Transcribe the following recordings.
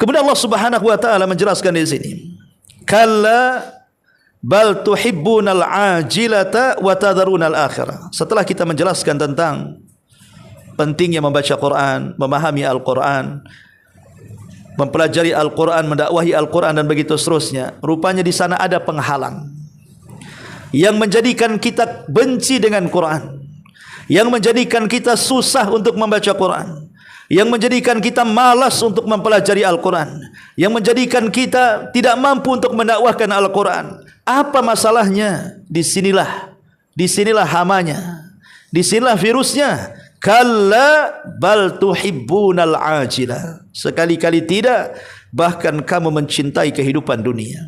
Kemudian Allah Subhanahu wa taala menjelaskan di sini, kalla bal tuhibbunal ajilata wa tadharunal akhirah. Setelah kita menjelaskan tentang pentingnya membaca Quran, memahami Al-Quran, mempelajari Al-Quran, mendakwahi Al-Quran dan begitu seterusnya, rupanya di sana ada penghalang yang menjadikan kita benci dengan Quran, yang menjadikan kita susah untuk membaca Quran, yang menjadikan kita malas untuk mempelajari Al-Quran, yang menjadikan kita tidak mampu untuk mendakwahkan Al-Quran. Apa masalahnya? Disinilah hamanya, disinilah virusnya. Kalla bal tuhibbunal ajila. Sekali-kali tidak, bahkan kamu mencintai kehidupan dunia.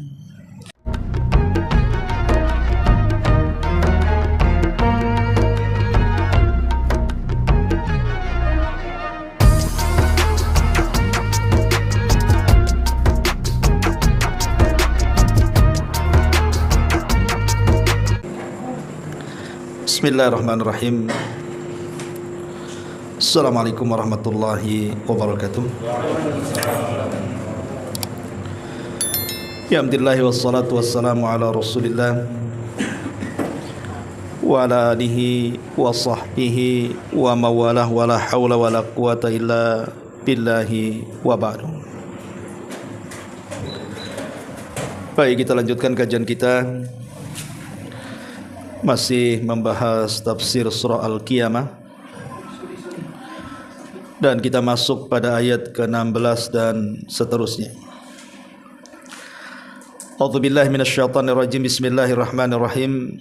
Bismillahirrahmanirrahim. Assalamualaikum warahmatullahi wabarakatuh. Ya alhamdulillah wassalatu wassalamu ala rasulillah wa ala alihi wa sahbihi wa mawalah wa la hawla wa la quwata illa billahi wa ba'du. Baik, kita lanjutkan kajian kita, masih membahas tafsir surah Al-Qiyamah, dan kita masuk pada ayat ke-16 dan seterusnya. A'udzubillahi minasyaitonirrajim. Bismillahirrahmanirrahim.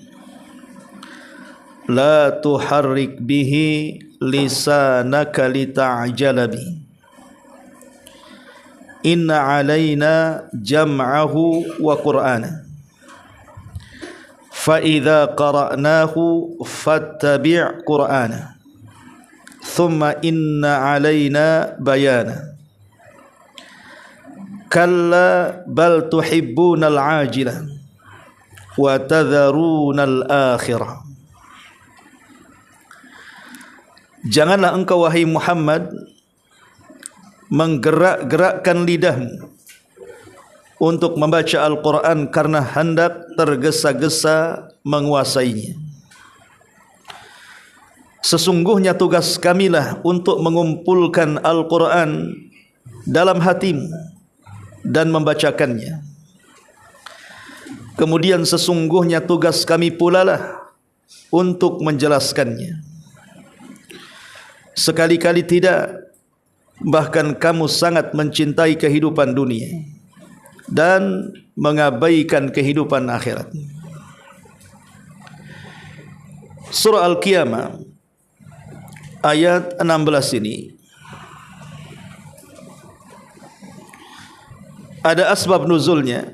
La tuharrik bihi lisanaka lita'jala bi. Inna 'alaina jam'ahu wa qur'ana. Fa idza qara'nahu fattabi' qur'ana. Thumma inna alaina bayana. Kalla bal tuhibbunal ajila wa tadharunal akhirah. Janganlah engkau wahai Muhammad menggerak-gerakkan lidahmu untuk membaca Al-Quran karena hendak tergesa-gesa menguasainya. Sesungguhnya tugas kamilah untuk mengumpulkan Al-Quran dalam hatimu dan membacakannya. Kemudian sesungguhnya tugas kami pula lah untuk menjelaskannya. Sekali-kali tidak, bahkan kamu sangat mencintai kehidupan dunia dan mengabaikan kehidupan akhirat. Surah Al-Qiyamah ayat 16 ini ada asbab nuzulnya,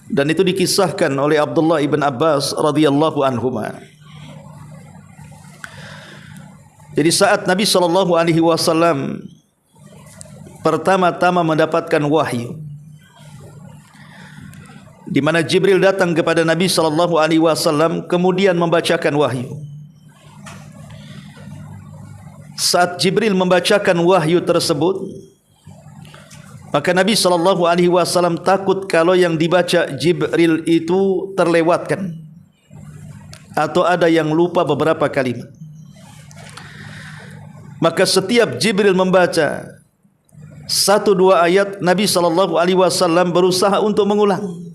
dan itu dikisahkan oleh Abdullah ibn Abbas radhiyallahu anhuma. Jadi saat Nabi SAW pertama-tama mendapatkan wahyu, di mana Jibril datang kepada Nabi SAW kemudian membacakan wahyu. Saat Jibril membacakan wahyu tersebut, maka Nabi SAW takut kalau yang dibaca Jibril itu terlewatkan atau ada yang lupa beberapa kalimat. Maka setiap Jibril membaca 1-2 ayat, Nabi SAW berusaha untuk mengulang,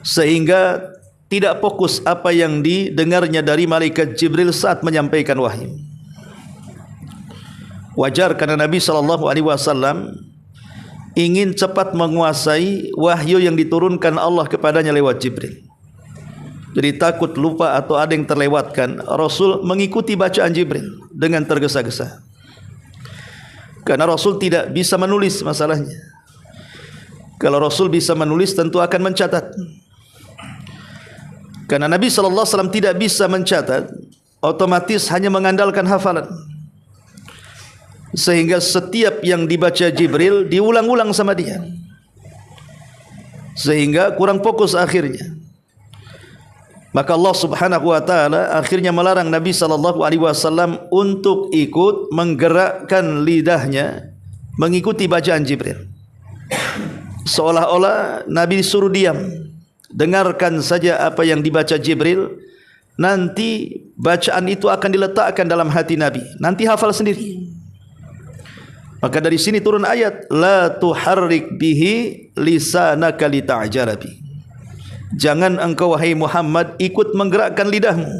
sehingga tidak fokus apa yang didengarnya dari malaikat Jibril saat menyampaikan wahyu. Wajar karena Nabi SAW ingin cepat menguasai wahyu yang diturunkan Allah kepadanya lewat Jibril. Jadi takut lupa atau ada yang terlewatkan, Rasul mengikuti bacaan Jibril dengan tergesa-gesa. Karena Rasul tidak bisa menulis masalahnya. Kalau Rasul bisa menulis tentu akan mencatat. Karena Nabi SAW tidak bisa mencatat, otomatis hanya mengandalkan hafalan. Sehingga setiap yang dibaca Jibril diulang-ulang sama dia, sehingga kurang fokus akhirnya. Maka Allah Subhanahu wa taala akhirnya melarang Nabi SAW untuk ikut menggerakkan lidahnya mengikuti bacaan Jibril. Seolah-olah Nabi disuruh diam, dengarkan saja apa yang dibaca Jibril. Nanti bacaan itu akan diletakkan dalam hati Nabi, nanti hafal sendiri. Maka dari sini turun ayat, la tuharrik bihi lisanaka lita'jala bi. Jangan engkau wahai Muhammad ikut menggerakkan lidahmu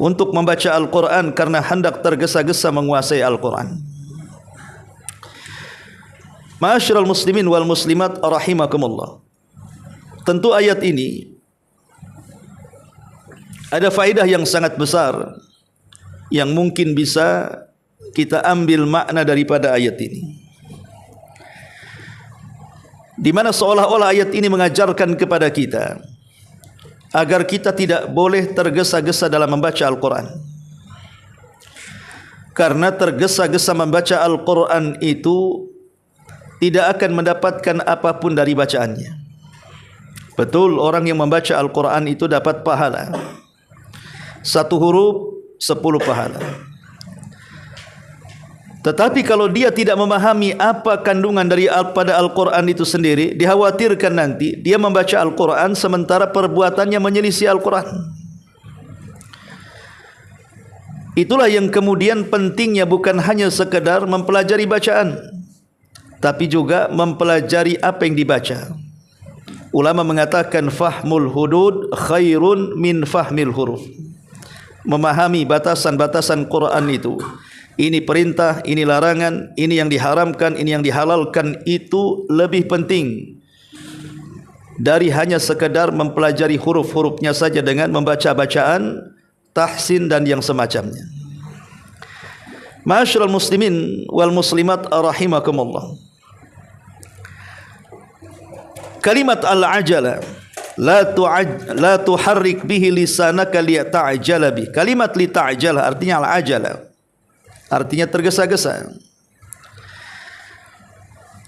untuk membaca Al-Quran karena hendak tergesa-gesa menguasai Al-Quran. Ma'asyiral muslimin wal muslimat rahimakumullah. Tentu ayat ini ada faedah yang sangat besar yang mungkin bisa kita ambil makna daripada ayat ini, di mana seolah-olah ayat ini mengajarkan kepada kita agar kita tidak boleh tergesa-gesa dalam membaca Al-Quran. Karena tergesa-gesa membaca Al-Quran itu tidak akan mendapatkan apapun dari bacaannya. Betul, orang yang membaca Al-Quran itu dapat pahala, 1 huruf 10 pahala. Tetapi kalau dia tidak memahami apa kandungan pada Al-Quran itu sendiri, dikhawatirkan nanti dia membaca Al-Quran sementara perbuatannya menyelisih Al-Quran. Itulah yang kemudian pentingnya bukan hanya sekedar mempelajari bacaan, tapi juga mempelajari apa yang dibaca. Ulama mengatakan fahmul hudud khairun min fahmil huruf. Memahami batasan-batasan Quran itu, ini perintah, ini larangan, ini yang diharamkan, ini yang dihalalkan, itu lebih penting dari hanya sekedar mempelajari huruf-hurufnya saja dengan membaca bacaan, tahsin dan yang semacamnya. Ma'asyiral muslimin wal muslimat rahimakumullah. Kalimat al-ajala, la tuharrik bihi lisanaka liyata'jala bi. Kalimat li ta'jala artinya al-ajala, artinya tergesa-gesa.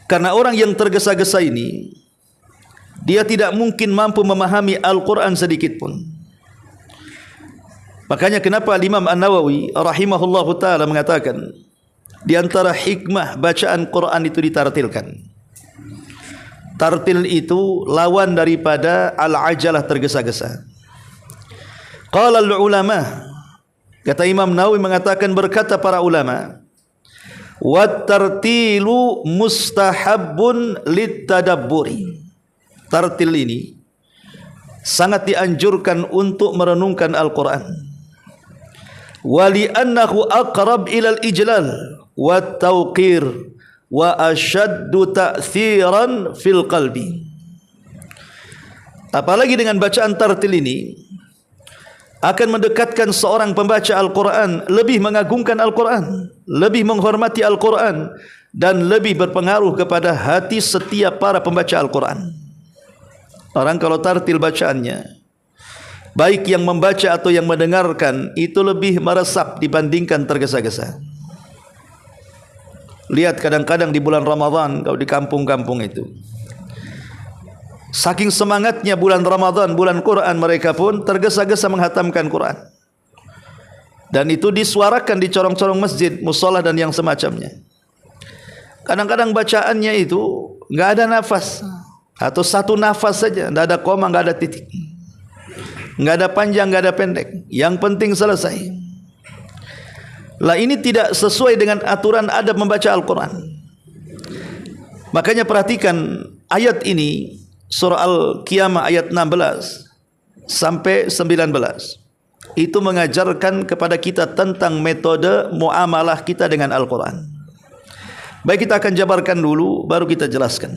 Karena orang yang tergesa-gesa ini, dia tidak mungkin mampu memahami Al-Quran sedikit pun. Makanya kenapa Imam An-Nawawi rahimahullahu ta'ala mengatakan, di antara hikmah bacaan Quran itu ditartilkan. Tartil itu lawan daripada al-ajalah, tergesa-gesa. Qala al-ulama, kata Imam Nawawi mengatakan, berkata para ulama, wat tartilu mustahabbun litadabburi. Tartil ini sangat dianjurkan untuk merenungkan Al-Quran. Wa li'annahu aqrab ilal ijlal wa tawqir wa ashaddu ta'thiran fil qalbi. Apalagi dengan bacaan tartil ini akan mendekatkan seorang pembaca Al-Quran, lebih mengagungkan Al-Quran, lebih menghormati Al-Quran, dan lebih berpengaruh kepada hati setiap para pembaca Al-Quran. Orang kalau tartil bacaannya, baik yang membaca atau yang mendengarkan, itu lebih meresap dibandingkan tergesa-gesa. Lihat kadang-kadang di bulan Ramadan, kalau di kampung-kampung itu, saking semangatnya bulan Ramadan, bulan Quran, mereka pun tergesa-gesa menghatamkan Quran. Dan itu disuarakan di corong-corong masjid, musola dan yang semacamnya. Kadang-kadang bacaannya itu enggak ada nafas, atau satu nafas saja, enggak ada koma, enggak ada titik, enggak ada panjang, enggak ada pendek. Yang penting selesai. Lah ini tidak sesuai dengan aturan adab membaca Al-Quran. Makanya perhatikan ayat ini, surah Al-Qiyamah ayat 16 sampai 19. Itu mengajarkan kepada kita tentang metode muamalah kita dengan Al-Quran. Baik, kita akan jabarkan dulu, baru kita jelaskan.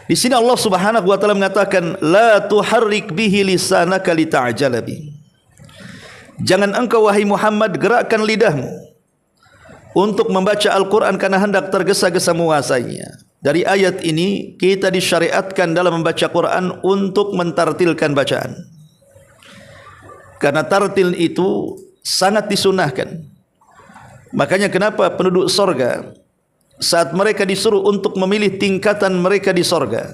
Di sini Allah Subhanahu wa taala mengatakan, la tuharrik bihi lisanaka lita'jala bi. Jangan engkau wahai Muhammad gerakkan lidahmu untuk membaca Al-Quran karena hendak tergesa-gesa menguasainya. Dari ayat ini kita disyariatkan dalam membaca Quran untuk mentartilkan bacaan. Karena tartil itu sangat disunahkan. Makanya kenapa penduduk sorga, saat mereka disuruh untuk memilih tingkatan mereka di sorga,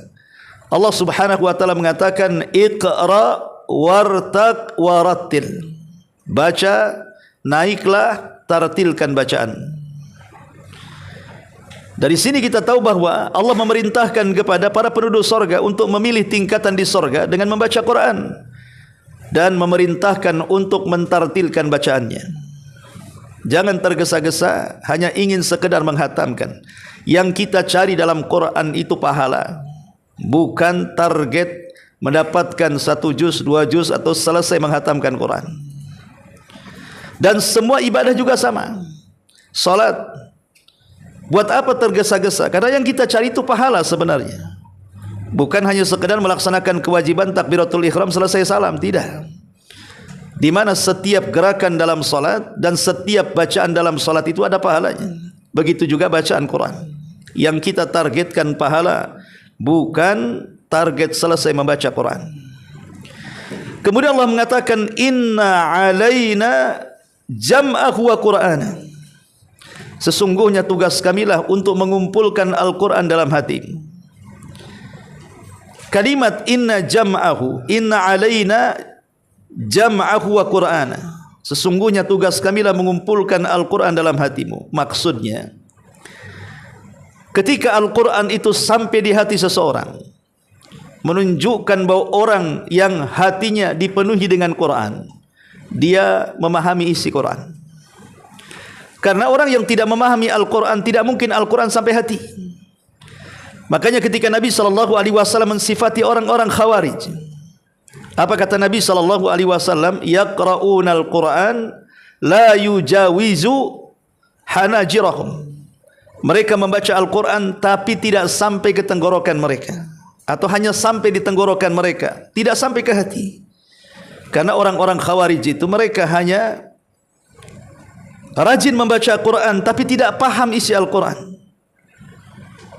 Allah Subhanahu wa taala mengatakan, iqra wartaq warattil. Baca, naiklah, tartilkan bacaan. Dari sini kita tahu bahawa Allah memerintahkan kepada para penduduk sorga untuk memilih tingkatan di sorga dengan membaca Quran, dan memerintahkan untuk mentartilkan bacaannya. Jangan tergesa-gesa hanya ingin sekedar menghatamkan. Yang kita cari dalam Quran itu pahala, bukan target mendapatkan 1 juz, 2 juz atau selesai menghatamkan Quran. Dan semua ibadah juga sama. Salat, buat apa tergesa-gesa? Karena yang kita cari itu pahala sebenarnya. Bukan hanya sekedar melaksanakan kewajiban takbiratul ihram selesai salam, tidak. Di mana setiap gerakan dalam salat dan setiap bacaan dalam salat itu ada pahalanya. Begitu juga bacaan Quran. Yang kita targetkan pahala, bukan target selesai membaca Quran. Kemudian Allah mengatakan, inna alaina jam'ahu wa qur'ana. Sesungguhnya tugas kamilah untuk mengumpulkan Al-Quran dalam hati. Kalimat inna jam'ahu, inna alaina jam'ahu wa qur'ana. Sesungguhnya tugas kamilah mengumpulkan Al-Quran dalam hatimu. Maksudnya, ketika Al-Quran itu sampai di hati seseorang, menunjukkan bahawa orang yang hatinya dipenuhi dengan Quran, dia memahami isi Quran. Karena orang yang tidak memahami Al-Quran, tidak mungkin Al-Quran sampai hati. Makanya ketika Nabi SAW mensifati orang-orang Khawarij, apa kata Nabi SAW? Yaqra'unal Quran la yujawizu hanajirahum. Mereka membaca Al-Quran tapi tidak sampai ke tenggorokan mereka, atau hanya sampai di tenggorokan mereka, tidak sampai ke hati. Karena orang-orang Khawarij itu mereka hanya rajin membaca Quran tapi tidak paham isi Al-Quran.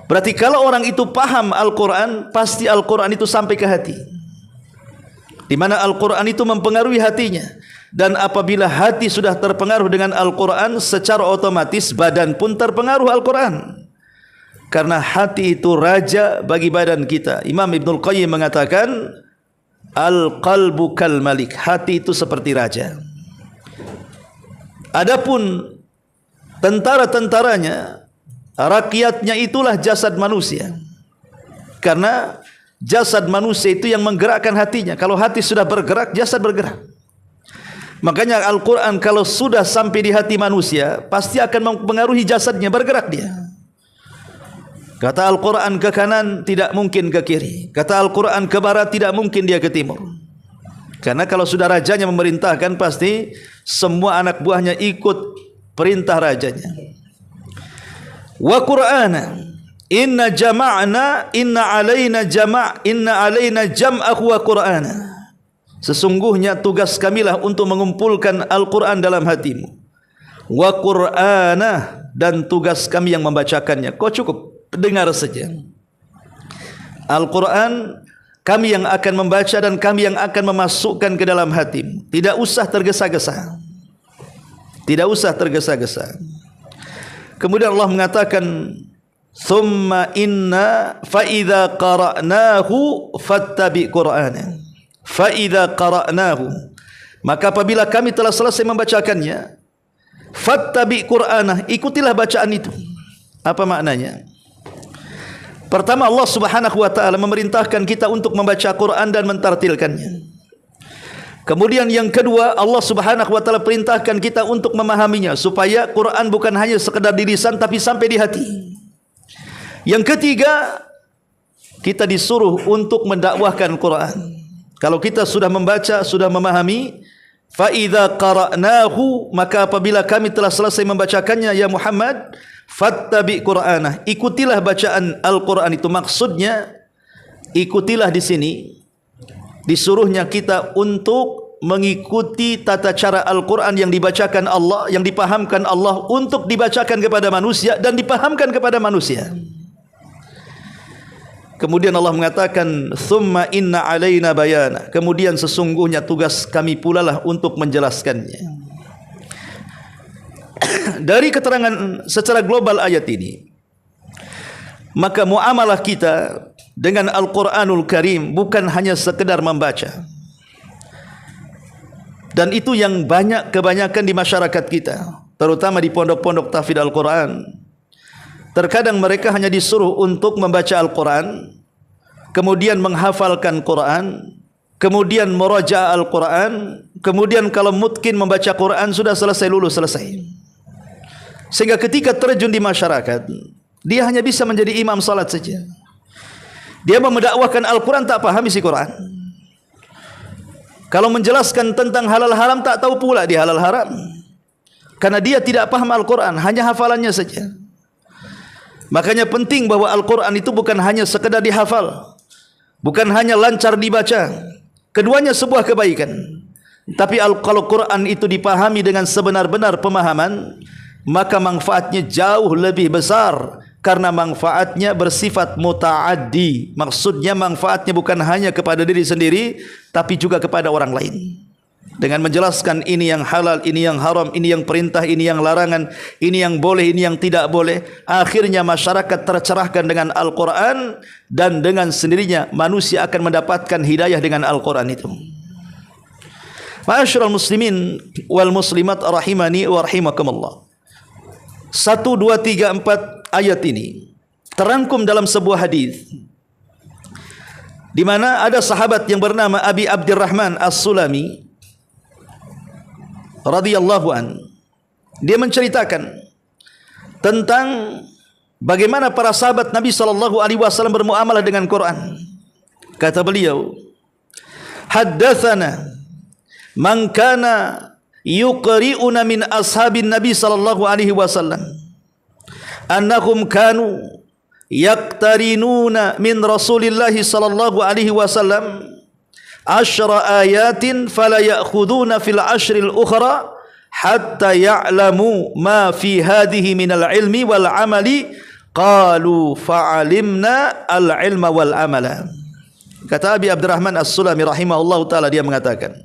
Berarti kalau orang itu paham Al-Quran, pasti Al-Quran itu sampai ke hati, di mana Al-Quran itu mempengaruhi hatinya. Dan apabila hati sudah terpengaruh dengan Al-Quran, secara otomatis badan pun terpengaruh Al-Quran. Karena hati itu raja bagi badan kita. Imam Ibnul Qayyim mengatakan, Al-qalbu kal malik. Hati itu seperti raja. Adapun tentara-tentaranya, rakyatnya itulah jasad manusia. Karena jasad manusia itu yang menggerakkan hatinya. Kalau hati sudah bergerak, jasad bergerak. Makanya Al-Quran kalau sudah sampai di hati manusia, pasti akan mempengaruhi jasadnya, bergerak dia. Kata Al-Quran ke kanan, tidak mungkin ke kiri. Kata Al-Quran ke barat, tidak mungkin dia ke timur. Karena kalau sudah rajanya memerintahkan, pasti semua anak buahnya ikut perintah rajanya. Wa Qur'ana inna jama'na inna alaina jam'ahu wa Qur'ana. Sesungguhnya tugas kamilah untuk mengumpulkan Al-Quran dalam hatimu. Wa Qur'ana, dan tugas kami yang membacakannya. Kau cukup dengar saja. Al-Quran kami yang akan membaca dan kami yang akan memasukkan ke dalam hatimu. Tidak usah tergesa-gesa. Tidak usah tergesa-gesa. Kemudian Allah mengatakan, thumma inna fa idza qara'nahu fattabi qur'ana. Fa idza qara'nahu, maka apabila kami telah selesai membacakannya, fattabi qur'ana, ikutilah bacaan itu. Apa maknanya? Pertama, Allah Subhanahu wa taala memerintahkan kita untuk membaca Quran dan mentartilkannya. Kemudian yang kedua, Allah Subhanahu wa taala perintahkan kita untuk memahaminya, supaya Quran bukan hanya sekedar di lisan tapi sampai di hati. Yang ketiga, kita disuruh untuk mendakwahkan Quran. Kalau kita sudah membaca, sudah memahami, fa idza qara'nahu, maka apabila kami telah selesai membacakannya ya Muhammad, fattabi qur'ana, ikutilah bacaan Al-Quran itu. Maksudnya ikutilah di sini disuruhnya kita untuk mengikuti tata cara Al-Quran yang dibacakan Allah, yang dipahamkan Allah untuk dibacakan kepada manusia dan dipahamkan kepada manusia. Kemudian Allah mengatakan, thumma inna alaina bayana, kemudian sesungguhnya tugas kami pula lah untuk menjelaskannya. Dari keterangan secara global ayat ini, maka muamalah kita dengan Al-Quranul Karim bukan hanya sekedar membaca. Dan itu yang kebanyakan di masyarakat kita, terutama di pondok-pondok tahfidz Al-Quran. Terkadang mereka hanya disuruh untuk membaca Al-Quran, kemudian menghafalkan Quran, kemudian murajaah Al-Quran, kemudian kalau mungkin membaca Quran sudah selesai, lulus, selesai. Sehingga ketika terjun di masyarakat, dia hanya bisa menjadi imam salat saja. Dia mendakwahkan Al-Quran, tak paham isi Quran. Kalau menjelaskan tentang halal haram, tak tahu pula dia halal haram. Karena dia tidak paham Al-Quran, hanya hafalannya saja. Makanya penting bahwa Al-Quran itu bukan hanya sekadar dihafal, bukan hanya lancar dibaca. Keduanya sebuah kebaikan. Tapi kalau Quran itu dipahami dengan sebenar-benar pemahaman, maka manfaatnya jauh lebih besar. Karena manfaatnya bersifat muta'addi. Maksudnya manfaatnya bukan hanya kepada diri sendiri, tapi juga kepada orang lain. Dengan menjelaskan ini yang halal, ini yang haram, ini yang perintah, ini yang larangan, ini yang boleh, ini yang tidak boleh. Akhirnya masyarakat tercerahkan dengan Al-Quran, dan dengan sendirinya manusia akan mendapatkan hidayah dengan Al-Quran itu. Ma'asyiral muslimin wal muslimat rahimani wa rahimakumullah. 1, 2, 3, 4 ayat ini terangkum dalam sebuah hadis di mana ada sahabat yang bernama Abi Abdurrahman As-Sulami radhiyallahu an. Dia menceritakan tentang bagaimana para sahabat Nabi sallallahu alaihi wasallam bermuamalah dengan Quran. Kata beliau, haddatsana man kana yuqri'una min ashabin Nabi sallallahu alaihi wasallam annahum kanu yaqtarinuna min Rasulillah sallallahu alaihi wasallam 10 ayatin fala ya'khuduna fil 10 al-ukhra hatta ya'lamu ma fi hadhihi min al-ilmi wal 'amali qalu fa'alimna al-ilma wal 'amala. Kata Abi Abdurrahman As-Sulami rahimahullahu taala, dia mengatakan,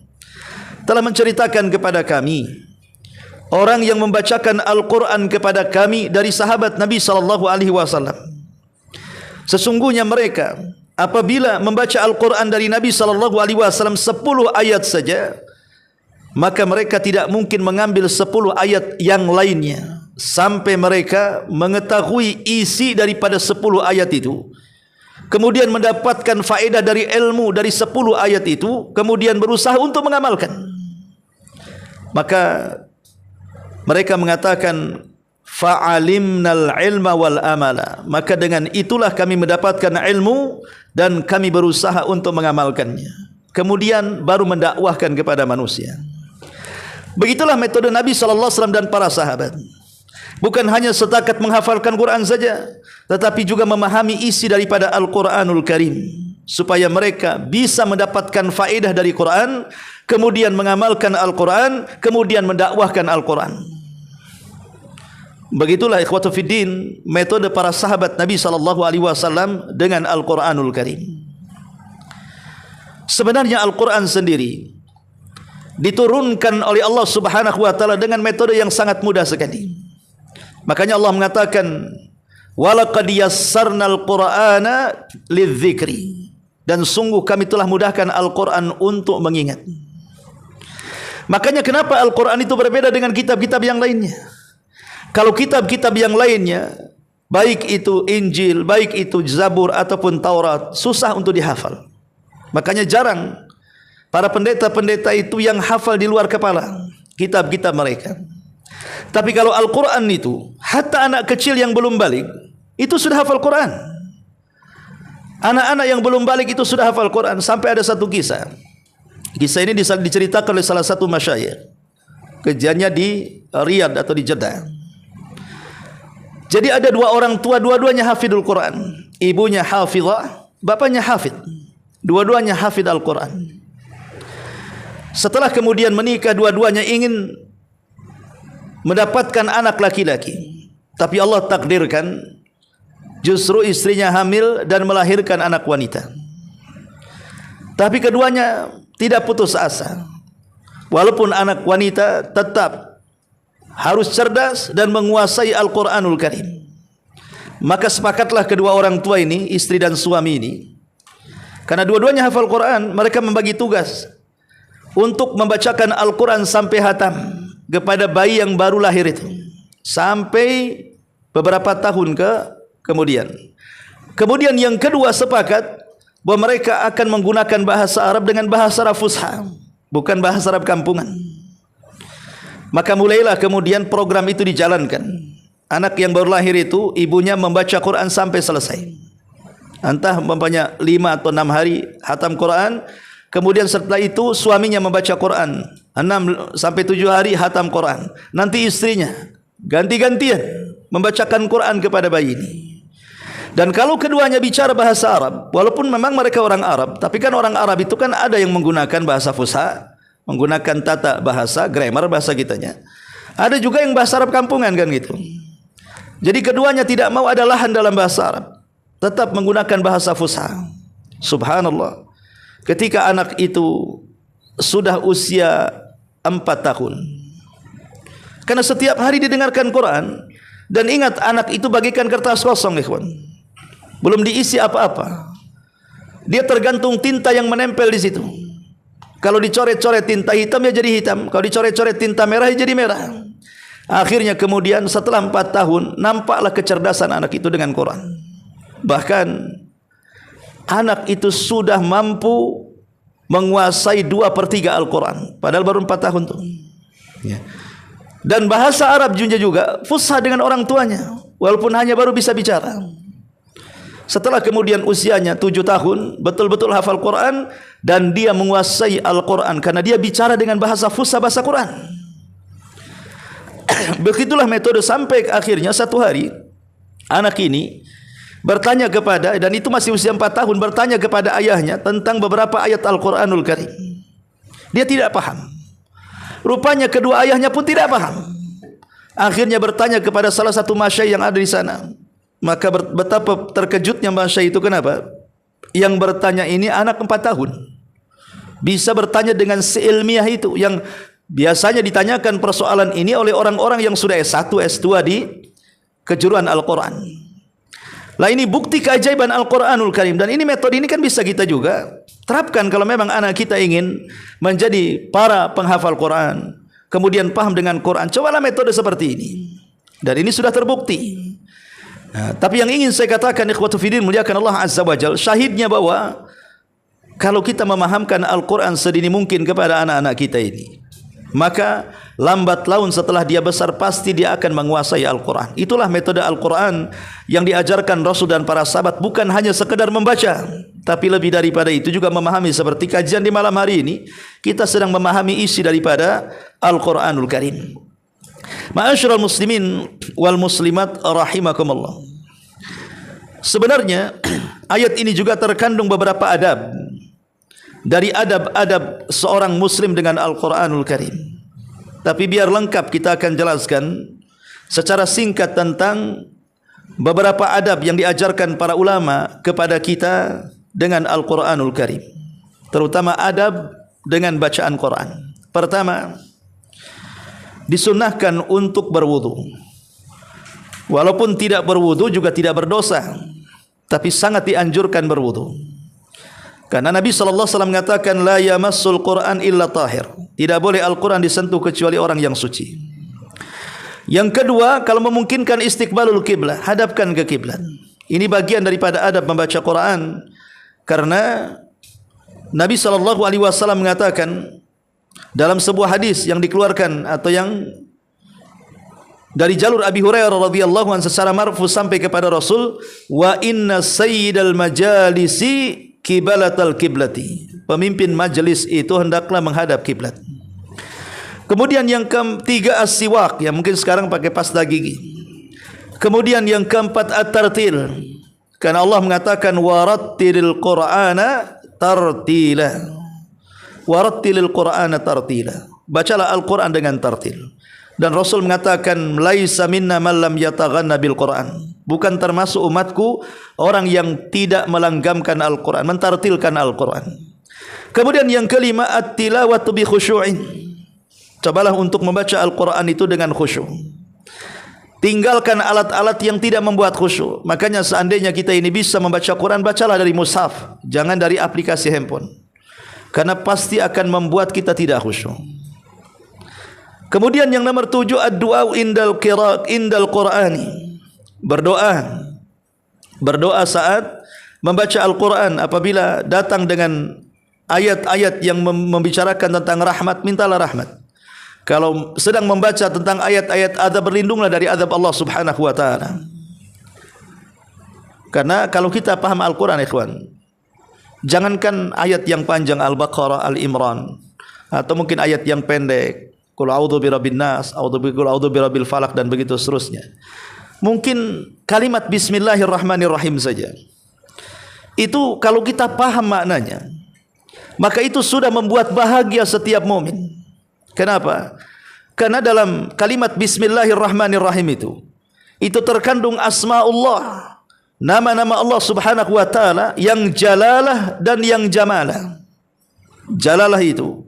telah menceritakan kepada kami orang yang membacakan Al-Quran kepada kami dari sahabat Nabi sallallahu alaihi wasallam. Sesungguhnya mereka apabila membaca Al-Quran dari Nabi sallallahu alaihi wasallam 10 ayat saja, maka mereka tidak mungkin mengambil 10 ayat yang lainnya sampai mereka mengetahui isi daripada 10 ayat itu, kemudian mendapatkan faedah dari ilmu dari 10 ayat itu, kemudian berusaha untuk mengamalkan. Maka mereka mengatakan fa'alimnal ilma wal amala, maka dengan itulah kami mendapatkan ilmu dan kami berusaha untuk mengamalkannya, kemudian baru mendakwahkan kepada manusia. Begitulah metode Nabi sallallahu alaihi wasallam dan para sahabat. Bukan hanya setakat menghafalkan Quran saja, tetapi juga memahami isi daripada Al-Quranul Karim, supaya mereka bisa mendapatkan faedah dari Quran, kemudian mengamalkan Al-Quran, kemudian mendakwahkan Al-Quran. Begitulah ikhwatu fiddin metode para sahabat Nabi sallallahu alaihi wasallam dengan Al-Quranul Karim. Sebenarnya Al-Quran sendiri diturunkan oleh Allah Subhanahu wa taala dengan metode yang sangat mudah sekali. Makanya Allah mengatakan, walaqad yassarnal Qur'ana lidzikri, dan sungguh kami telah mudahkan Al-Quran untuk mengingat. Makanya kenapa Al-Quran itu berbeda dengan kitab-kitab yang lainnya? Kalau kitab-kitab yang lainnya, baik itu Injil, baik itu Zabur ataupun Taurat, susah untuk dihafal. Makanya jarang para pendeta-pendeta itu yang hafal di luar kepala kitab-kitab mereka. Tapi kalau Al-Quran itu, hatta anak kecil yang belum balik itu sudah hafal Quran. Anak-anak yang belum balik itu sudah hafal Quran. Sampai ada satu kisah. Kisah ini diceritakan oleh salah satu masyayikh. Kejadiannya di Riyadh atau di Jeddah. Jadi ada dua orang tua, dua-duanya hafidul Quran. Ibunya hafizah, bapaknya hafid. Dua-duanya hafid Al-Quran. Setelah kemudian menikah, dua-duanya ingin mendapatkan anak laki-laki, tapi Allah takdirkan justru istrinya hamil dan melahirkan anak wanita. Tapi keduanya tidak putus asa. Walaupun anak wanita tetap harus cerdas dan menguasai Al-Quranul Karim. Maka sepakatlah kedua orang tua ini, istri dan suami ini, karena dua-duanya hafal Quran, mereka membagi tugas untuk membacakan Al-Quran sampai hatam kepada bayi yang baru lahir itu, sampai beberapa tahun kemudian. Kemudian yang kedua sepakat bahwa mereka akan menggunakan bahasa Arab dengan bahasa Arab Fusha, bukan bahasa Arab kampungan. Maka mulailah kemudian program itu dijalankan. Anak yang baru lahir itu ibunya membaca Quran sampai selesai. Entah umpamanya 5 atau 6 hari hatam Quran. Kemudian setelah itu suaminya membaca Quran 6 sampai 7 hari hatam Quran. Nanti istrinya ganti-gantian membacakan Quran kepada bayi ini. Dan kalau keduanya bicara bahasa Arab, walaupun memang mereka orang Arab, tapi kan orang Arab itu kan ada yang menggunakan bahasa Fusha, menggunakan tata bahasa, grammar bahasa kitanya. Ada juga yang bahasa Arab kampungan kan gitu. Jadi keduanya tidak mau ada lahan dalam bahasa Arab, tetap menggunakan bahasa Fusha. Subhanallah. Ketika anak itu sudah usia 4 tahun, karena setiap hari didengarkan Quran, dan ingat anak itu bagikan kertas kosong, ikhwan, belum diisi apa-apa. Dia tergantung tinta yang menempel di situ. Kalau dicoret-coret tinta hitam ya jadi hitam, kalau dicoret-coret tinta merah ya jadi merah. Akhirnya kemudian setelah 4 tahun nampaklah kecerdasan anak itu dengan Quran. Bahkan anak itu sudah mampu menguasai 2/3 Al-Quran, padahal baru 4 tahun tuh. Ya. Dan bahasa Arab juga fusha dengan orang tuanya, walaupun hanya baru bisa bicara. Setelah kemudian usianya 7 tahun, betul-betul hafal Quran, dan dia menguasai Al-Quran karena dia bicara dengan bahasa fusha, bahasa Quran. Begitulah metode sampai akhirnya satu hari anak ini bertanya kepada, dan itu masih usia 4 tahun, bertanya kepada ayahnya tentang beberapa ayat Al-Quranul Karim. Dia tidak paham. Rupanya kedua ayahnya pun tidak paham. Akhirnya bertanya kepada salah satu masyayikh yang ada di sana. Maka betapa terkejutnya masyayikh itu. Kenapa? Yang bertanya ini anak 4 tahun, bisa bertanya dengan seilmiah itu, yang biasanya ditanyakan persoalan ini oleh orang-orang yang sudah S1, S2 di kejuruan Al-Quran. Lah ini bukti keajaiban Al-Quranul Karim. Dan ini metode ini kan bisa kita juga terapkan kalau memang anak kita ingin menjadi para penghafal Quran, kemudian paham dengan Quran. Cobalah metode seperti ini. Dan ini sudah terbukti. Nah, tapi yang ingin saya katakan, ikhwatu fiddin, muliakan Allah Azza wa Jalla, syahidnya bahwa kalau kita memahamkan Al-Quran sedini mungkin kepada anak-anak kita ini, maka lambat laun setelah dia besar pasti dia akan menguasai Al-Quran. Itulah metode Al-Quran yang diajarkan Rasul dan para sahabat, bukan hanya sekedar membaca, tapi lebih daripada itu juga memahami. Seperti kajian di malam hari ini, kita sedang memahami isi daripada Al-Quranul Karim. Ma'asyiral muslimin wal muslimat rahimakumullah. Sebenarnya ayat ini juga terkandung beberapa adab dari adab-adab seorang muslim dengan Al-Quranul Karim. Tapi biar lengkap kita akan jelaskan secara singkat tentang beberapa adab yang diajarkan para ulama kepada kita dengan Al-Quranul Karim, terutama adab dengan bacaan Quran. Pertama, disunnahkan untuk berwudu. Walaupun tidak berwudu juga tidak berdosa, tapi sangat dianjurkan berwudu. Karena Nabi SAW mengatakan, la yamassul Quran illa tahir. Tidak boleh Al-Quran disentuh kecuali orang yang suci. Yang kedua, kalau memungkinkan istiqbalul kiblah, hadapkan ke kiblat. Ini bagian daripada adab membaca Quran. Karena Nabi SAW mengatakan dalam sebuah hadis yang dikeluarkan atau yang dari jalur Abi Hurairah radhiyallahu anhu secara marfu sampai kepada Rasul, wa inna sayyidal majalisi kibalatal kiblati. Pemimpin majelis itu hendaklah menghadap kiblat. Kemudian yang ketiga as-siwak, yang mungkin sekarang pakai pasta gigi. Kemudian yang keempat at-tartil. Karena Allah mengatakan warattilil Qur'ana tartila. Warattilil Qur'ana tartila. Bacalah Al-Quran dengan tartil. Dan Rasul mengatakan laisa minna man lam yataghanna bil Quran. Bukan termasuk umatku orang yang tidak melanggamkan Al-Quran, mentartilkan Al-Quran. Kemudian yang kelima at-tilawatu bi khusyu'in. Cobalah untuk membaca Al-Quran itu dengan khusyuk. Tinggalkan alat-alat yang tidak membuat khusyuk. Makanya seandainya kita ini bisa membaca Quran, bacalah dari mushaf, jangan dari aplikasi handphone. Karena pasti akan membuat kita tidak khusyuk. Kemudian yang nomor 7 ad-du'a indal qira'ah indal Qur'ani. berdoa. Berdoa saat membaca Al-Quran. Apabila datang dengan ayat-ayat yang membicarakan tentang rahmat, mintalah rahmat. Kalau sedang membaca tentang ayat-ayat azab, berlindunglah dari azab Allah Subhanahu wa taala. Karena kalau kita paham Al-Quran, ikhwan, jangankan ayat yang panjang Al-Baqarah, Al-Imran, atau mungkin ayat yang pendek, Qul a'udzu birabbin nas, Qul a'udzu birabbil falaq, dan begitu seterusnya. Mungkin kalimat Bismillahirrahmanirrahim saja, itu kalau kita paham maknanya, maka itu sudah membuat bahagia setiap mukmin. Kenapa? Karena dalam kalimat Bismillahirrahmanirrahim itu terkandung asma'ullah, nama-nama Allah Subhanahu wa taala yang jalalah dan yang jamalah. Jalalah itu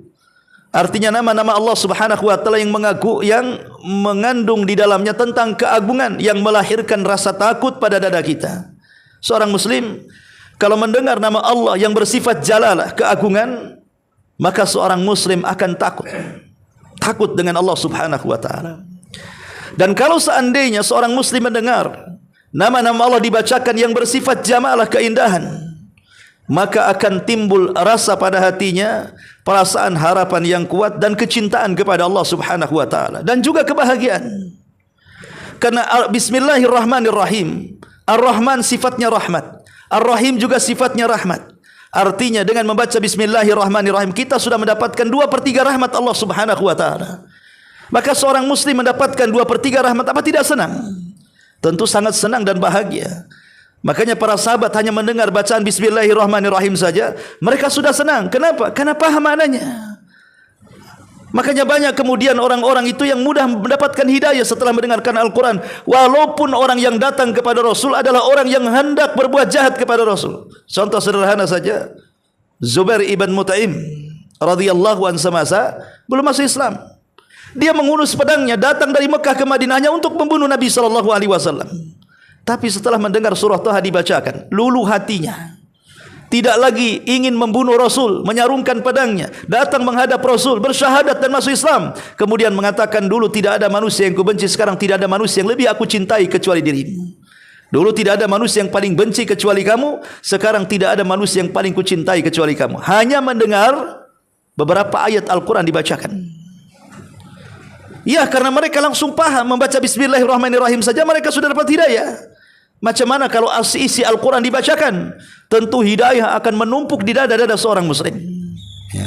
artinya nama-nama Allah Subhanahu wa taala yang mengandung di dalamnya tentang keagungan yang melahirkan rasa takut pada dada kita. Seorang muslim kalau mendengar nama Allah yang bersifat jalalah, keagungan, maka seorang muslim akan takut dengan Allah Subhanahu wa taala. Dan kalau seandainya seorang muslim mendengar nama-nama Allah dibacakan yang bersifat jamalah, keindahan, maka akan timbul rasa pada hatinya, perasaan harapan yang kuat dan kecintaan kepada Allah Subhanahu wa taala, dan juga kebahagiaan. Karena Bismillahirrahmanirrahim, Ar-Rahman sifatnya rahmat, Ar-Rahim juga sifatnya rahmat. Artinya dengan membaca Bismillahirrahmanirrahim kita sudah mendapatkan 2/3 rahmat Allah Subhanahu wa taala. Maka seorang muslim mendapatkan 2/3 rahmat, apa tidak senang? Tentu sangat senang dan bahagia. Makanya para sahabat hanya mendengar bacaan Bismillahirrahmanirrahim saja, mereka sudah senang. Kenapa? Karena paham maknanya. Makanya banyak kemudian orang-orang itu yang mudah mendapatkan hidayah setelah mendengarkan Al-Quran. Walaupun orang yang datang kepada Rasul adalah orang yang hendak berbuat jahat kepada Rasul. Contoh sederhana saja, Zubair ibn Mut'im radhiyallahu anhu semasa belum masuk Islam. Dia mengurus pedangnya datang dari Mekah ke Madinahnya untuk membunuh Nabi SAW. Tapi setelah mendengar surah Taha dibacakan, luluh hatinya. Tidak lagi ingin membunuh Rasul, menyarungkan pedangnya, datang menghadap Rasul, bersyahadat dan masuk Islam. Kemudian mengatakan, dulu tidak ada manusia yang kubenci, sekarang tidak ada manusia yang lebih aku cintai kecuali dirimu. Dulu tidak ada manusia yang paling benci kecuali kamu, sekarang tidak ada manusia yang paling kucintai kecuali kamu. Hanya mendengar beberapa ayat Al-Quran dibacakan. Ya, karena mereka langsung paham, membaca Bismillahirrahmanirrahim saja mereka sudah dapat hidayah. Macam mana kalau isi Al-Quran dibacakan? Tentu hidayah akan menumpuk di dada-dada seorang muslim. Ya.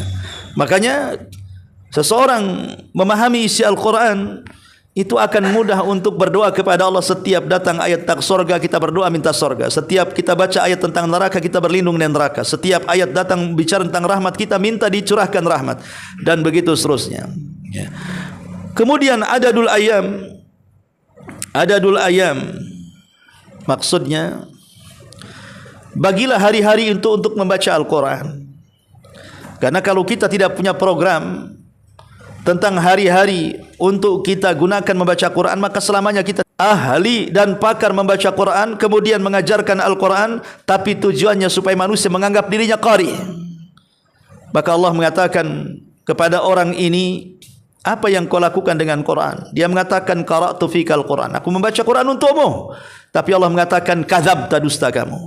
Makanya seseorang memahami isi Al-Quran itu akan mudah untuk berdoa kepada Allah. Setiap datang ayat tentang surga kita berdoa minta surga. Setiap kita baca ayat tentang neraka kita berlindung dari neraka. Setiap ayat datang bicara tentang rahmat kita minta dicurahkan rahmat, dan begitu seterusnya. Ya. Kemudian adadul ayam, maksudnya bagilah hari-hari untuk membaca Al-Quran. Karena kalau kita tidak punya program tentang hari-hari untuk kita gunakan membaca Quran, maka selamanya kita ahli dan pakar membaca Quran, kemudian mengajarkan Al-Quran, tapi tujuannya supaya manusia menganggap dirinya qari. Maka Allah mengatakan kepada orang ini, apa yang kau lakukan dengan Quran? Dia mengatakan, qara'tu fikal Quran, aku membaca Quran untukmu. Tapi Allah mengatakan, kadzabta, dusta kamu.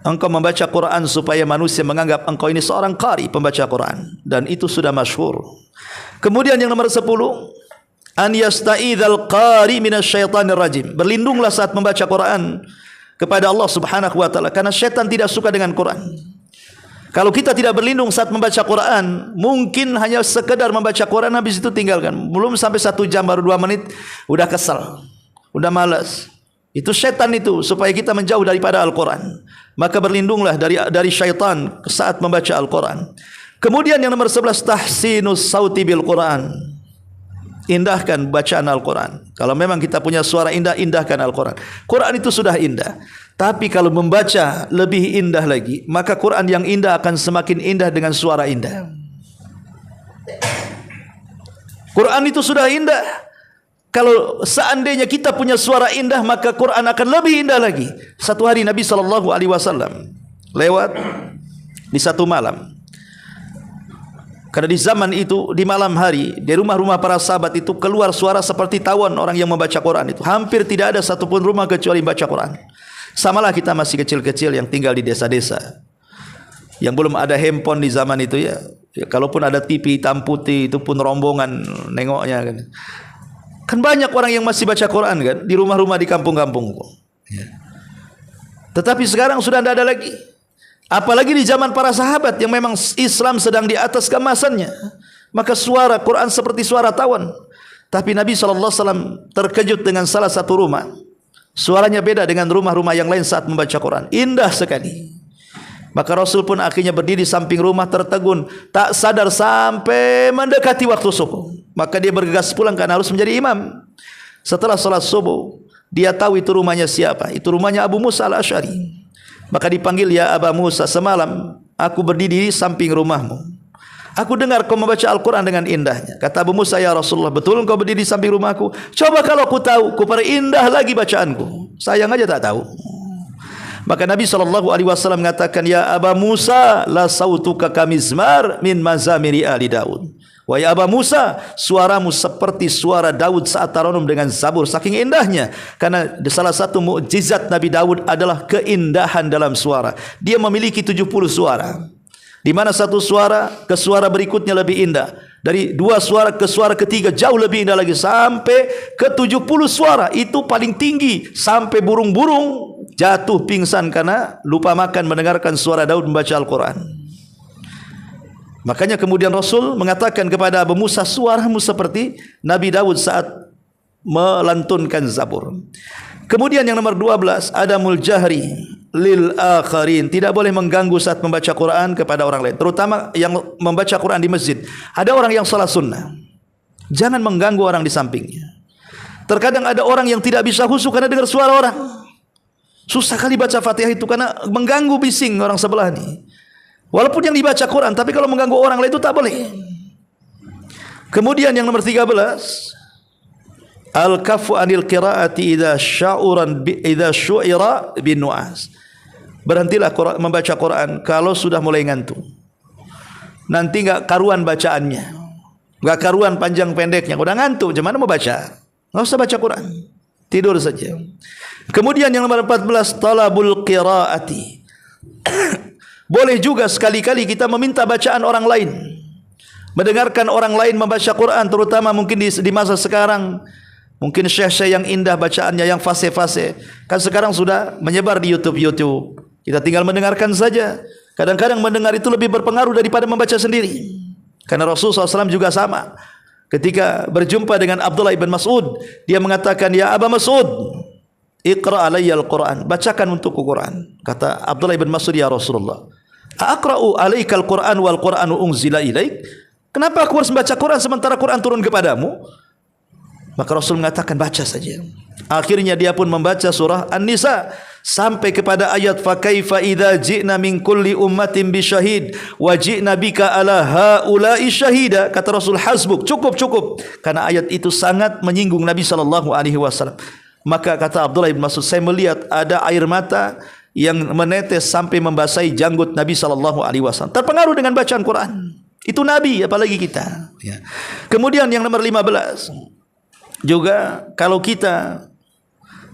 Engkau membaca Quran supaya manusia menganggap engkau ini seorang qari, pembaca Quran, dan itu sudah masyhur. Kemudian yang nomor 10, an yasta'idhal qari minasyaitanir rajim. Berlindunglah saat membaca Quran kepada Allah Subhanahu wa taala, karena syaitan tidak suka dengan Quran. Kalau kita tidak berlindung saat membaca Quran, mungkin hanya sekedar membaca Quran, habis itu tinggalkan. Belum sampai 1 jam, baru 2 menit udah kesal, udah malas. Itu syaitan itu, supaya kita menjauh daripada Al-Quran. Maka berlindunglah dari syaitan saat membaca Al-Quran. Kemudian yang nomor 11, tahsinus sauti bil Quran. Indahkan bacaan Al-Quran. Kalau memang kita punya suara indah, indahkan Al-Quran. Quran itu sudah indah, tapi kalau membaca lebih indah lagi, maka Quran yang indah akan semakin indah dengan suara indah. Quran itu sudah indah. Kalau seandainya kita punya suara indah, maka Quran akan lebih indah lagi. Satu hari Nabi SAW lewat di satu malam. Karena di zaman itu, di malam hari, di rumah-rumah para sahabat itu keluar suara seperti tawon orang yang membaca Quran itu. Hampir tidak ada satupun rumah kecuali baca Quran. Samalah kita masih kecil-kecil yang tinggal di desa-desa, yang belum ada handphone di zaman itu ya. Kalaupun ada TV hitam putih itu pun rombongan nengoknya kan. Kan banyak orang yang masih baca Quran kan di rumah-rumah di kampung-kampung. Ya. Tetapi sekarang sudah tidak ada lagi. Apalagi di zaman para sahabat yang memang Islam sedang di atas keemasannya, maka suara Quran seperti suara tawon. Tapi Nabi SAW terkejut dengan salah satu rumah. Suaranya beda dengan rumah-rumah yang lain saat membaca Quran. Indah sekali. Maka Rasul pun akhirnya berdiri samping rumah tertegun, tak sadar sampai mendekati waktu subuh. Maka dia bergegas pulang karena harus menjadi imam. Setelah salat subuh, dia tahu itu rumahnya siapa. Itu rumahnya Abu Musa al-Asy'ari. Maka dipanggil, ya Aba Musa, semalam aku berdiri di samping rumahmu. Aku dengar kau membaca Al-Quran dengan indahnya. Kata Abu Musa, ya Rasulullah, betul kau berdiri di samping rumahku? Coba kalau aku tahu, ku perindah lagi bacaanku. Sayang aja tak tahu. Maka Nabi SAW mengatakan, ya Aba Musa, la sautuka kamizmar min mazamiri ali Daud. Wahai Aba Musa, suaramu seperti suara Daud saat taranum dengan Zabur, saking indahnya. Karena salah satu mukjizat Nabi Daud adalah keindahan dalam suara. Dia memiliki 70 suara, di mana satu suara ke suara berikutnya lebih indah. Dari dua suara ke suara ketiga jauh lebih indah lagi, sampai ke 70 suara. Itu paling tinggi, sampai burung-burung jatuh pingsan karena lupa makan mendengarkan suara Daud membaca Al-Quran. Makanya kemudian Rasul mengatakan kepada Abu Musa, suaramu seperti Nabi Daud saat melantunkan Zabur. Kemudian yang nomor 12, adamul jahri lil akharin. Tidak boleh mengganggu saat membaca Quran kepada orang lain, terutama yang membaca Quran di masjid. Ada orang yang salat sunnah, jangan mengganggu orang di sampingnya. Terkadang ada orang yang tidak bisa khusyuk karena dengar suara orang. Susah kali baca Fatihah itu karena mengganggu, bising orang sebelah nih. Walaupun yang dibaca Quran, tapi kalau mengganggu orang lain itu tak boleh. Kemudian yang nomor 13, al-kafu anil qiraati idza syu'ira bin nu'as. Berhentilah membaca Quran kalau sudah mulai ngantuk. Nanti enggak karuan bacaannya, enggak karuan panjang pendeknya. Udah ngantuk, gimana mau baca? Enggak usah baca Quran, tidur saja. Kemudian yang nomor 14, talabul qiraati. Boleh juga sekali-kali kita meminta bacaan orang lain, mendengarkan orang lain membaca Quran, terutama mungkin di masa sekarang. Mungkin syekh-syekh yang indah bacaannya, yang fase-fase, kan sekarang sudah menyebar di YouTube. Kita tinggal mendengarkan saja. Kadang-kadang mendengar itu lebih berpengaruh daripada membaca sendiri. Karena Rasulullah SAW juga sama. Ketika berjumpa dengan Abdullah ibn Mas'ud, dia mengatakan, ya Aba Mas'ud, iqra alayya al-Quran, bacakan untukku Quran. Kata Abdullah ibn Mas'ud, ya Rasulullah, aqra'u alayka al-Quran wal Quranu unzila ilaik. Kenapa aku harus membaca Quran sementara Quran turun kepadamu? Maka Rasul mengatakan, baca saja. Akhirnya dia pun membaca surah An-Nisa sampai kepada ayat fa kaifa idza ji'na min kulli ummatin bi syahid wa ji'na bika ala haula'i syahida. Kata Rasul, hasbuk, cukup. Karena ayat itu sangat menyinggung Nabi SAW. Maka kata Abdullah bin Mas'ud, saya melihat ada air mata yang menetes sampai membasahi janggut Nabi SAW. Terpengaruh dengan bacaan Quran. Itu Nabi, apalagi kita. Ya. Kemudian yang nomor 15, juga kalau kita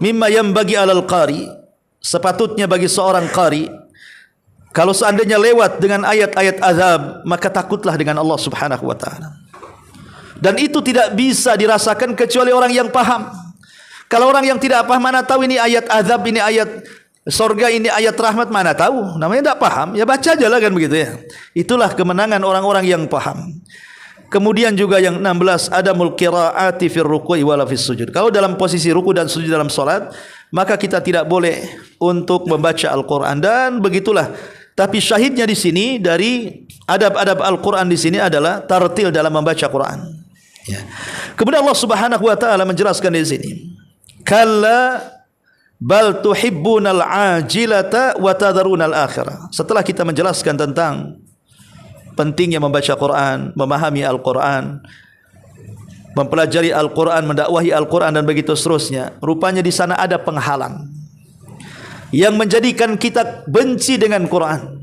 mimma yang bagi alal qari, sepatutnya bagi seorang qari, kalau seandainya lewat dengan ayat-ayat azab, maka takutlah dengan Allah Subhanahu wa taala. Dan itu tidak bisa dirasakan kecuali orang yang paham. Kalau orang yang tidak paham, mana tahu ini ayat azab, ini ayat sorga, ini ayat rahmat, mana tahu. Namanya tidak paham, ya baca aja lah, kan begitu ya. Itulah kemenangan orang-orang yang paham. Kemudian juga yang 16, adamul qiraati fir ruku'i wala fis sujud. Kalau dalam posisi ruku dan sujud dalam salat, maka kita tidak boleh untuk membaca Al-Qur'an, dan begitulah. Tapi syahidnya di sini dari adab-adab Al-Qur'an di sini adalah tartil dalam membaca Quran. Ya. Kemudian Allah Subhanahu wa taala menjelaskan di sini, kalla bal tuhibbunal ajilata wa tadharunal akhirah. Setelah kita menjelaskan tentang pentingnya membaca Quran, memahami Al-Quran, mempelajari Al-Quran, mendakwahi Al-Quran, dan begitu seterusnya, rupanya di sana ada penghalang yang menjadikan kita benci dengan Quran,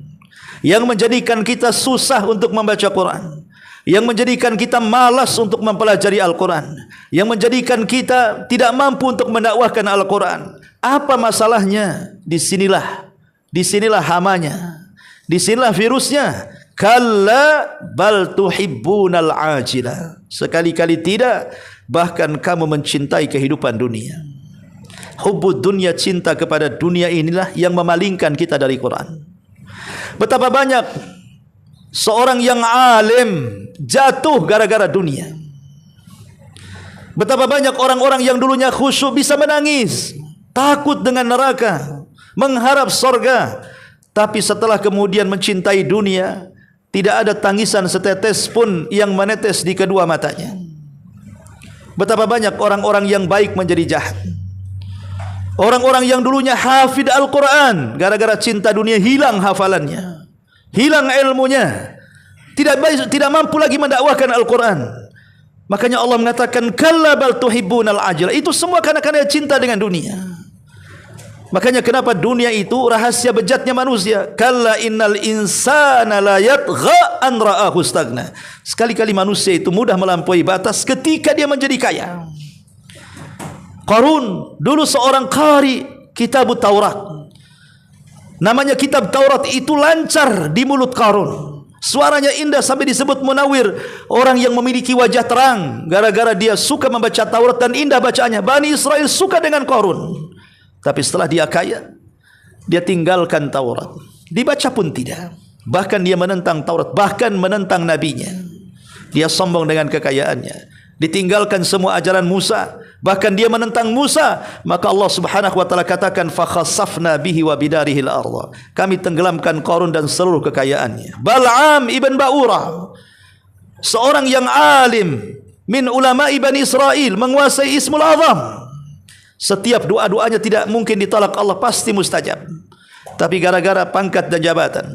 yang menjadikan kita susah untuk membaca Quran. yang menjadikan kita malas untuk mempelajari Al-Quran, yang menjadikan kita tidak mampu untuk mendakwahkan Al-Quran. Apa masalahnya? Disinilah hamanya, disinilah virusnya. Kalla bal tuhibbunal ajila. Sekali-kali tidak, bahkan kamu mencintai kehidupan dunia. Hubbud dunia, cinta kepada dunia inilah yang memalingkan kita dari Quran. Betapa banyak seorang yang alim jatuh gara-gara dunia. Betapa banyak orang-orang yang dulunya khusyuk bisa menangis, takut dengan neraka, mengharap sorga, tapi setelah kemudian mencintai dunia, tidak ada tangisan setetes pun yang menetes di kedua matanya. Betapa banyak orang-orang yang baik menjadi jahat. Orang-orang yang dulunya hafid Al-Quran, gara-gara cinta dunia hilang hafalannya, hilang ilmunya, tidak mampu lagi mendakwahkan Al-Quran. Makanya Allah mengatakan kalla bal tuhibbunal ajila. Itu semua karena cinta dengan dunia. Makanya kenapa dunia itu rahasia bejatnya manusia. Kalla innal insana la yatgha an ra'ahu stagna. Sekali-kali manusia itu mudah melampaui batas ketika dia menjadi kaya. Qarun dulu seorang qari kitab Taurat. Namanya kitab Taurat itu lancar di mulut Qarun. Suaranya indah sampai disebut munawir, orang yang memiliki wajah terang, gara-gara dia suka membaca Taurat dan indah bacaannya. Bani Israel suka dengan Qarun. Tapi setelah dia kaya, dia tinggalkan Taurat. Dibaca pun tidak. Bahkan dia menentang Taurat, bahkan menentang nabinya. Dia sombong dengan kekayaannya. Ditinggalkan semua ajaran Musa, bahkan dia menentang Musa. Maka Allah Subhanahu wa taala katakan fa khassafna bihi wa bidarihil ardh. Kami tenggelamkan Qarun dan seluruh kekayaannya. Bal'am ibn Ba'urah, seorang yang alim min ulama'i Bani Israel, menguasai Ismul Azam. Setiap doa-doanya tidak mungkin ditolak Allah, pasti mustajab. Tapi gara-gara pangkat dan jabatan,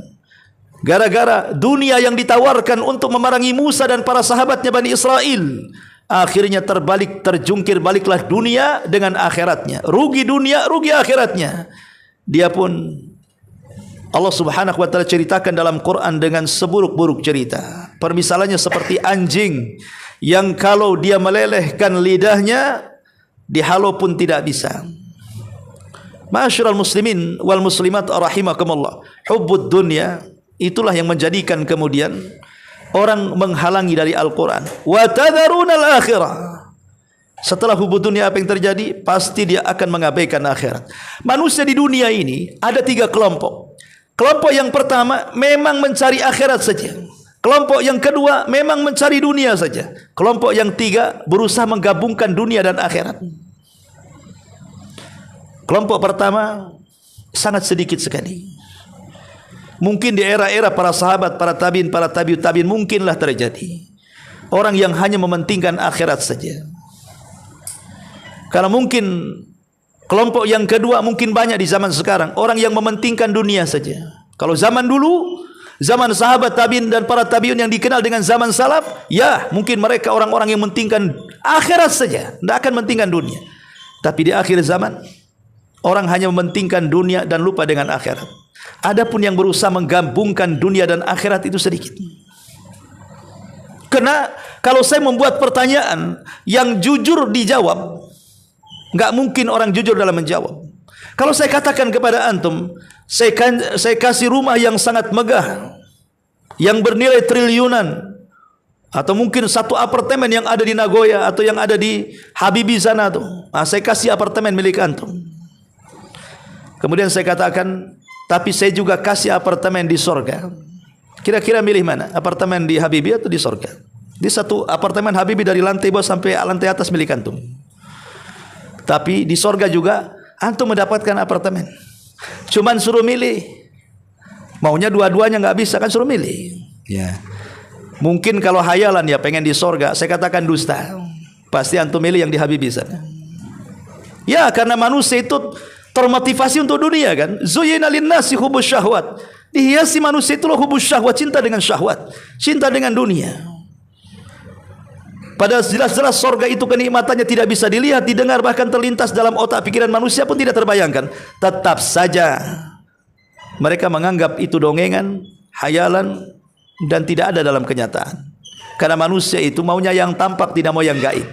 gara-gara dunia yang ditawarkan untuk memerangi Musa dan para sahabatnya Bani Israel, akhirnya terjungkir baliklah dunia dengan akhiratnya. Rugi dunia, rugi akhiratnya. Dia pun Allah Subhanahu wa taala ceritakan dalam Quran dengan seburuk-buruk cerita. Permisalannya seperti anjing yang kalau dia melelehkan lidahnya, dihalau pun tidak bisa. Ma'asyiral muslimin wal muslimat rahimakumullah. Hubbud dunya, itulah yang menjadikan kemudian orang menghalangi dari Al-Quran. Wa tadharunal akhirah. Setelah hubbud dunia, apa yang terjadi? Pasti dia akan mengabaikan akhirat. Manusia di dunia ini ada 3 kelompok. Kelompok yang pertama memang mencari akhirat saja. Kelompok yang kedua memang mencari dunia saja. Kelompok yang 3 berusaha menggabungkan dunia dan akhirat. Kelompok pertama sangat sedikit sekali. Mungkin di era-era para sahabat, para tabi'in, para tabi'ut tabi'in mungkinlah terjadi orang yang hanya mementingkan akhirat saja. Karena mungkin kelompok yang kedua mungkin banyak di zaman sekarang, orang yang mementingkan dunia saja. Kalau zaman dulu, zaman sahabat tabi'in dan para tabi'un yang dikenal dengan zaman salaf, ya mungkin mereka orang-orang yang mementingkan akhirat saja, tidak akan mementingkan dunia. Tapi di akhir zaman, orang hanya mementingkan dunia dan lupa dengan akhirat. Adapun yang berusaha menggabungkan dunia dan akhirat itu sedikit. Karena kalau saya membuat pertanyaan yang jujur dijawab, enggak mungkin orang jujur dalam menjawab. Kalau saya katakan kepada antum, saya kasih rumah yang sangat megah, yang bernilai triliunan, atau mungkin satu apartemen yang ada di Nagoya atau yang ada di Habibie sana tuh, saya kasih apartemen milik antum. Kemudian saya katakan, tapi saya juga kasih apartemen di sorga. Kira-kira milih mana? Apartemen di Habibie atau di sorga? Di satu apartemen Habibie dari lantai bawah sampai lantai atas milik antum. Tapi di sorga juga antum mendapatkan apartemen. Cuman suruh milih. Maunya dua-duanya nggak bisa kan, suruh milih. Ya. Mungkin kalau hayalan ya pengen di sorga, saya katakan dusta. Pasti antum milih yang di Habibie sana. Ya, karena manusia itu termotivasi untuk dunia kan. Zuyyina linnasi hubbus syahwat. Dihiasi manusia itu loh hubbus syahwat, cinta dengan syahwat, cinta dengan dunia. Padahal jelas-jelas sorga itu kenikmatannya tidak bisa dilihat, didengar, bahkan terlintas dalam otak pikiran manusia pun tidak terbayangkan. Tetap saja mereka menganggap itu dongengan, hayalan, dan tidak ada dalam kenyataan. Karena manusia itu maunya yang tampak, tidak mau yang gaib.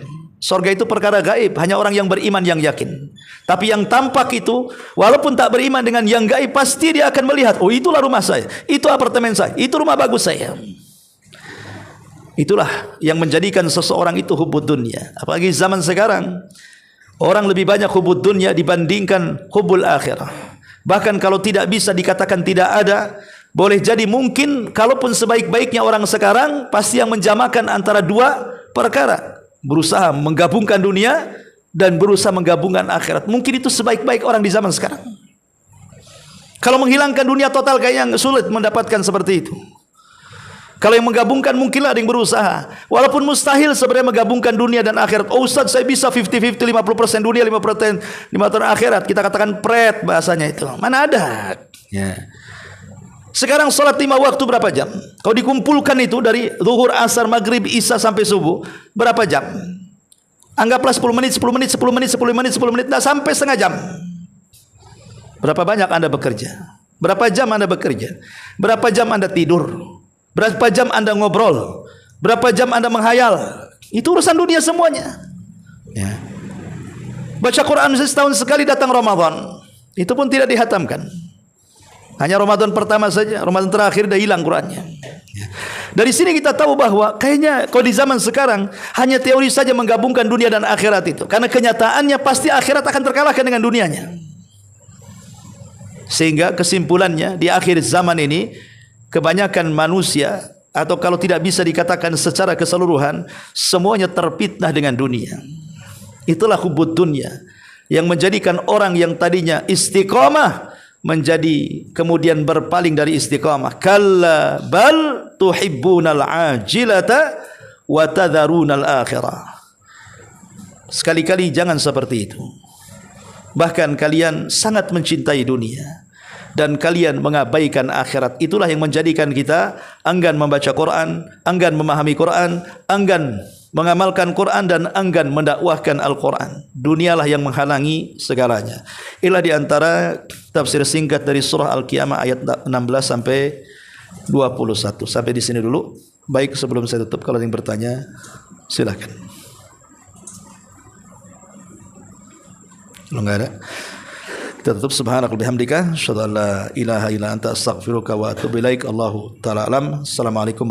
Surga itu perkara gaib, hanya orang yang beriman yang yakin. Tapi yang tampak itu, walaupun tak beriman dengan yang gaib, pasti dia akan melihat, oh itulah rumah saya, itu apartemen saya, itu rumah bagus saya. Itulah yang menjadikan seseorang itu hubud dunia. Apalagi zaman sekarang, orang lebih banyak hubud dunia dibandingkan hubul akhirah. Bahkan kalau tidak bisa dikatakan tidak ada, boleh jadi mungkin kalaupun sebaik-baiknya orang sekarang, pasti yang menjamakan antara dua perkara. Berusaha menggabungkan dunia dan berusaha menggabungkan akhirat. Mungkin itu sebaik-baik orang di zaman sekarang. Kalau menghilangkan dunia total kayaknya sulit mendapatkan seperti itu. Kalau yang menggabungkan mungkinlah ada yang berusaha. Walaupun mustahil sebenarnya menggabungkan dunia dan akhirat. Oh Ustaz, saya bisa 50-50, 50% dunia, 50% akhirat. Kita katakan pret bahasanya itu. Mana ada? Ya. Sekarang salat 5 waktu berapa jam? Kalau dikumpulkan itu dari zuhur, asar, maghrib, isya sampai subuh, berapa jam? Anggaplah 10 menit, 10 menit, 10 menit, 10 menit, 10 menit, nah sampai setengah jam. Berapa banyak Anda bekerja? Berapa jam Anda bekerja? Berapa jam Anda tidur? Berapa jam Anda ngobrol? Berapa jam Anda menghayal? Itu urusan dunia semuanya. Ya. Baca Quran setahun sekali datang Ramadan, itu pun tidak dihatamkan. Hanya Ramadan pertama saja, Ramadan terakhir dah hilang Qurannya. Dari sini kita tahu bahwa kayaknya kalau di zaman sekarang hanya teori saja menggabungkan dunia dan akhirat itu. Karena kenyataannya pasti akhirat akan terkalahkan dengan dunianya. Sehingga kesimpulannya di akhir zaman ini kebanyakan manusia, atau kalau tidak bisa dikatakan secara keseluruhan, semuanya terfitnah dengan dunia. Itulah hubud dunia yang menjadikan orang yang tadinya istiqamah menjadi kemudian berpaling dari istiqamah. Kalla bal tuhibbunal ajilata wa tadharunal akhirah. Sekali-kali jangan seperti itu. Bahkan kalian sangat mencintai dunia dan kalian mengabaikan akhirat. Itulah yang menjadikan kita enggan membaca Quran, enggan memahami Quran, enggan mengamalkan Quran, dan enggan mendakwahkan Al-Quran. Dunialah yang menghalangi segalanya. Inilah di antara tafsir singkat dari surah Al-Qiyamah ayat 16 sampai 21. Sampai di sini dulu. Baik, sebelum saya tutup, kalau ada yang bertanya silakan. Kalau enggak ada, kita tutup. Subhanakallahumma bihamdika, asyhadu an la ilaha illa anta, astaghfiruka wa atubu ilaik. Allahu ta'ala alam. Assalamualaikum.